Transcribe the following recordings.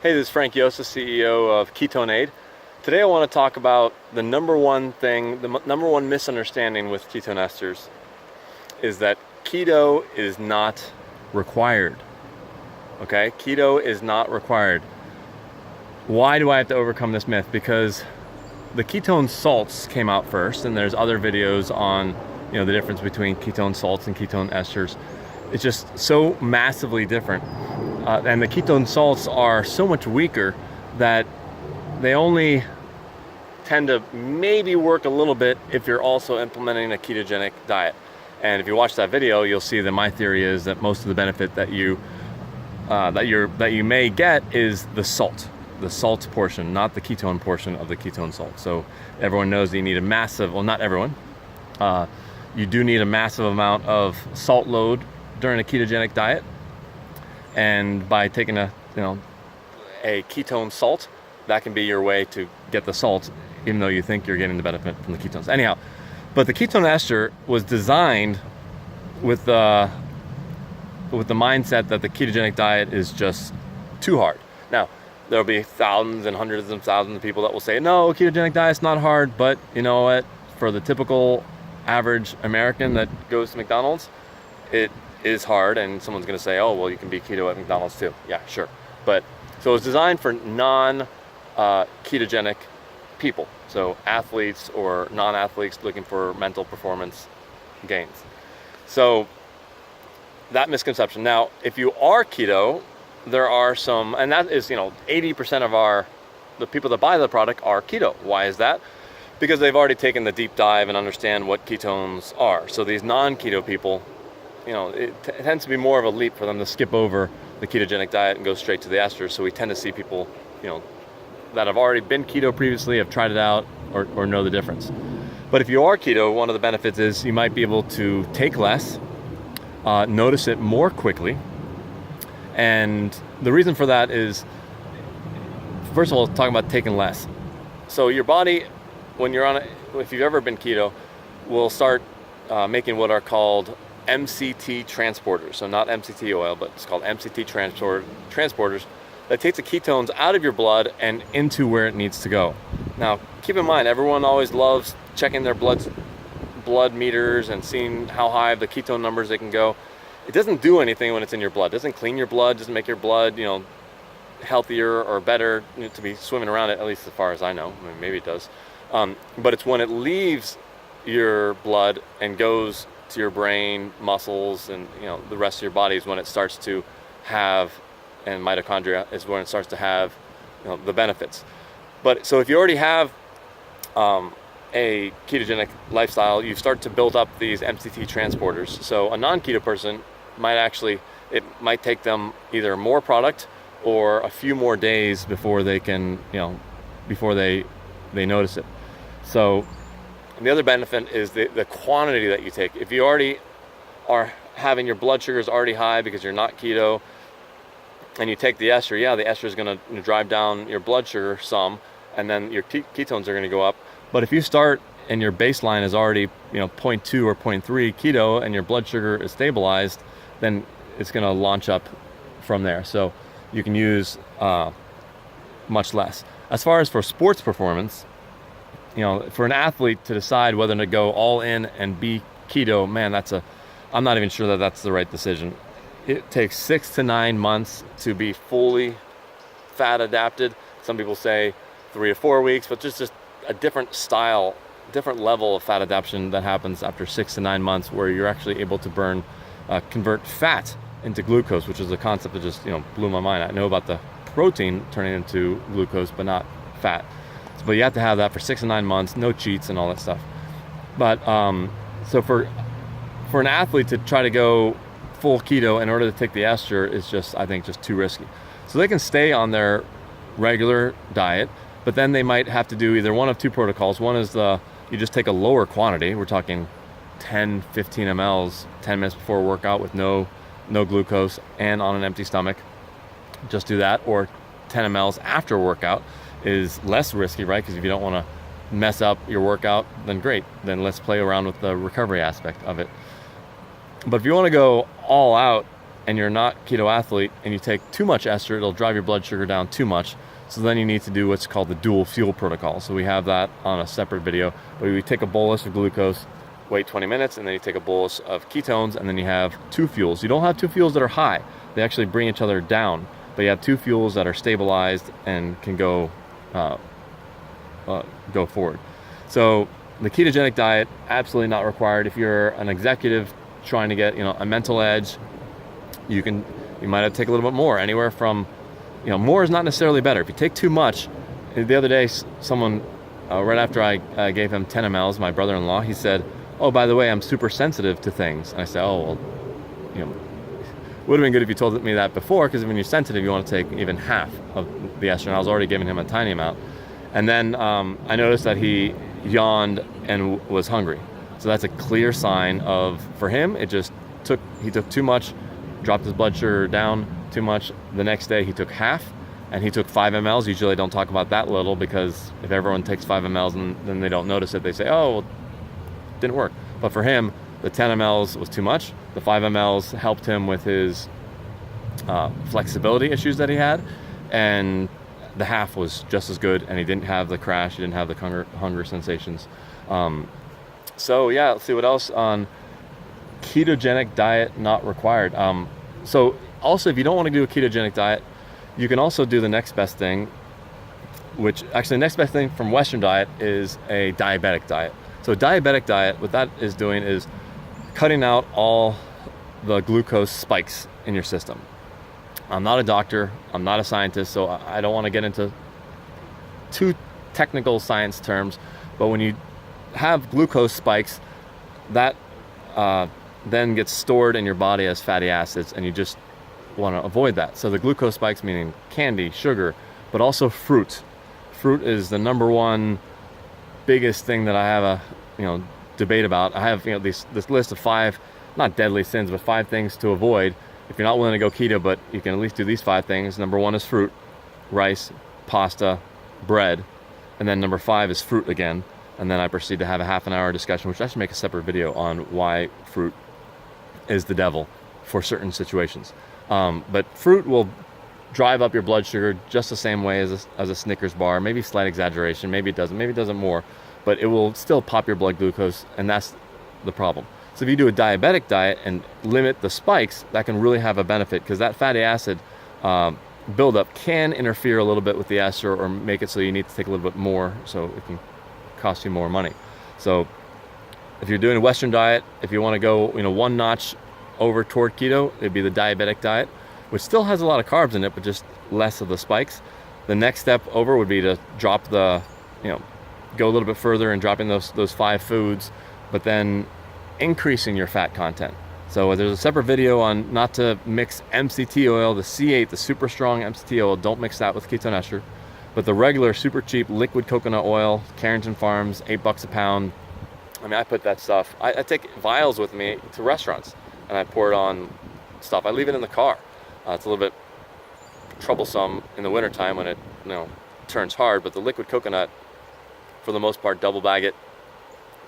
Hey, this is Frank Yosa, CEO of Ketone Aid. Today I want to talk about the number one misunderstanding with ketone esters is that keto is not required. Okay, keto is not required. Why do I have to overcome this myth? Because the ketone salts came out first, and there's other videos on the difference between ketone salts and ketone esters. It's just so massively different. And the ketone salts are so much weaker that they only tend to maybe work a little bit if you're also implementing a ketogenic diet. And if you watch that video, you'll see that my theory is that most of the benefit that you may get is the salt portion, not the ketone portion of the ketone salt. So everyone knows that you need a massive, well, not everyone, you do need a massive amount of salt load during a ketogenic diet. And by taking a ketone salt, that can be your way to get the salt, even though you think you're getting the benefit from the ketones. Anyhow, but the ketone ester was designed with the mindset that the ketogenic diet is just too hard. Now, there'll be thousands and hundreds of thousands of people that will say, no, ketogenic diet's not hard, but you know what? For the typical average American that goes to McDonald's, it is hard, and someone's going to say, oh, well, you can be keto at McDonald's too. Yeah, sure. But so it's designed for non-ketogenic people, so athletes or non-athletes looking for mental performance gains. So that misconception. Now, if you are keto, there are some, and that is 80% of the people that buy the product are keto. Why is that? Because they've already taken the deep dive and understand what ketones are. So these non-keto people, it tends to be more of a leap for them to skip over the ketogenic diet and go straight to the esters. So we tend to see people, that have already been keto previously, have tried it out, or know the difference. But if you are keto, one of the benefits is you might be able to take less, notice it more quickly. And the reason for that is, first of all, talking about taking less. So your body, when you're if you've ever been keto, will start making what are called MCT transporters. So not MCT oil, but it's called MCT transporters that takes the ketones out of your blood and into where it needs to go. Now, keep in mind, everyone always loves checking their blood meters and seeing how high the ketone numbers they can go. It doesn't do anything when it's in your blood. It doesn't clean your blood, doesn't make your blood, healthier or better to be swimming around it, at least as far as I know. I mean, maybe it does. But it's when it leaves your blood and goes to your brain, muscles, and the rest of your body is when it starts to have, and mitochondria is when it starts to have the benefits. But so if you already have a ketogenic lifestyle, you start to build up these MCT transporters. So a non-keto person it might take them either more product or a few more days before they can, before they notice it. So the other benefit is the quantity that you take. If you already are having your blood sugars already high because you're not keto, and you take the ester, the ester is going to drive down your blood sugar some, and then your ketones are going to go up. But if you start and your baseline is already 0.2 or 0.3 keto and your blood sugar is stabilized, then it's going to launch up from there. So you can use much less. As far as for sports performance, for an athlete to decide whether to go all in and be keto, man, I'm not even sure that that's the right decision. It takes 6 to 9 months to be fully fat adapted. Some people say 3 to 4 weeks, but just a different style, different level of fat adaptation that happens after 6 to 9 months, where you're actually able to convert fat into glucose, which is a concept that just blew my mind. I know about the protein turning into glucose, but not fat. But you have to have that for 6 to 9 months, no cheats and all that stuff. But so for an athlete to try to go full keto in order to take the ester is I think just too risky. So they can stay on their regular diet, but then they might have to do either one of two protocols. One is you just take a lower quantity. We're talking 10, 15 mLs 10 minutes before a workout with no glucose and on an empty stomach. Just do that. Or 10 mLs after a workout is less risky, right? Because if you don't want to mess up your workout, then great. Then let's play around with the recovery aspect of it. But if you want to go all out and you're not keto athlete and you take too much ester, it'll drive your blood sugar down too much. So then you need to do what's called the dual fuel protocol. So we have that on a separate video, but we take a bolus of glucose, wait 20 minutes, and then you take a bolus of ketones, and then you have two fuels. You don't have two fuels that are high. They actually bring each other down, but you have two fuels that are stabilized and can go forward. So the ketogenic diet, absolutely not required. If you're an executive trying to get, a mental edge, you might have to take a little bit more, anywhere from, more is not necessarily better. If you take too much, the other day, someone, right after I gave him 10 mLs, my brother-in-law, he said, "Oh, by the way, I'm super sensitive to things." And I said, "Oh, well, would have been good if you told me that before, because when you're sensitive, you want to take even half of the ester." And I was already giving him a tiny amount. And then I noticed that he yawned and was hungry. So that's a clear sign for him, he took too much, dropped his blood sugar down too much. The next day he took half, and he took 5 mLs. Usually I don't talk about that little, because if everyone takes 5 mLs and then they don't notice it, they say, "Oh, well, didn't work." But for him, the 10 mLs was too much. The 5 mLs helped him with his flexibility issues that he had, and the half was just as good, and he didn't have the crash, he didn't have the hunger sensations. So yeah, let's see what else on ketogenic diet not required. So also, if you don't want to do a ketogenic diet, you can also do the next best thing, which actually the next best thing from Western diet is a diabetic diet. So a diabetic diet, what that is doing is cutting out all the glucose spikes in your system. I'm not a doctor, I'm not a scientist, so I don't want to get into too technical science terms, but when you have glucose spikes, that then gets stored in your body as fatty acids, and you just want to avoid that. So the glucose spikes, meaning candy, sugar, but also fruit. Fruit is the number one biggest thing that I have a debate about. I have this list of 5, not deadly sins, but 5 things to avoid if you're not willing to go keto, but you can at least do these 5 things. Number 1 is fruit, rice, pasta, bread, and then number 5 is fruit again. And then I proceed to have a half an hour discussion, which I should make a separate video on why fruit is the devil for certain situations. But fruit will drive up your blood sugar just the same way as a Snickers bar. Maybe slight exaggeration, maybe it doesn't more, but it will still pop your blood glucose, and that's the problem. So if you do a diabetic diet and limit the spikes, that can really have a benefit, because that fatty acid buildup can interfere a little bit with the ester, or make it so you need to take a little bit more, so it can cost you more money. So if you're doing a Western diet, if you want to go one notch over toward keto, it'd be the diabetic diet, which still has a lot of carbs in it, but just less of the spikes. The next step over would be to drop go a little bit further and dropping those 5 foods, but then increasing your fat content. So there's a separate video on not to mix MCT oil, the C8, the super strong MCT oil. Don't mix that with ketone ester. But the regular super cheap liquid coconut oil, Carrington Farms, $8 a pound. I mean, I put that stuff, I take vials with me to restaurants, and I pour it on stuff. I leave it in the car. It's a little bit troublesome in the wintertime when it turns hard, but the liquid coconut, for the most part, double bag it,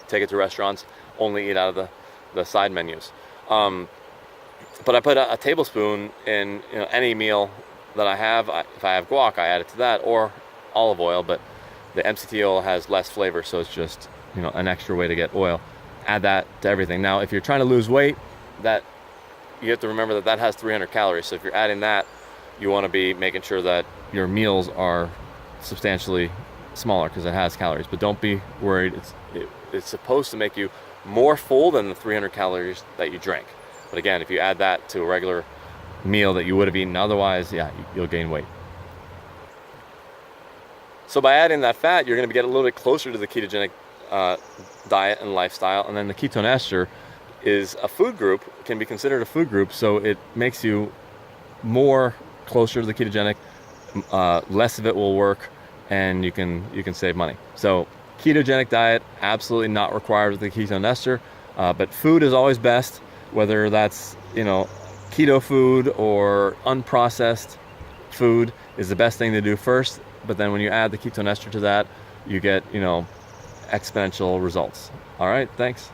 take it to restaurants, only eat out of the side menus. But I put a tablespoon in any meal that I have. If I have guac, I add it to that, or olive oil, but the MCT oil has less flavor, so it's just an extra way to get oil. Add that to everything. Now, if you're trying to lose weight, that you have to remember that has 300 calories. So if you're adding that, you want to be making sure that your meals are substantially smaller, because it has calories. But don't be worried. It's supposed to make you more full than the 300 calories that you drank. But again, if you add that to a regular meal that you would have eaten otherwise, yeah, you'll gain weight. So by adding that fat, you're going to get a little bit closer to the ketogenic diet and lifestyle. And then the ketone ester is a food group, can be considered a food group, so it makes you more closer to the ketogenic. Less of it will work, and you can save money. So ketogenic diet, absolutely not required with the ketone ester, but food is always best, whether that's keto food or unprocessed food is the best thing to do first. But then when you add the ketone ester to that, you get exponential results. All right, thanks.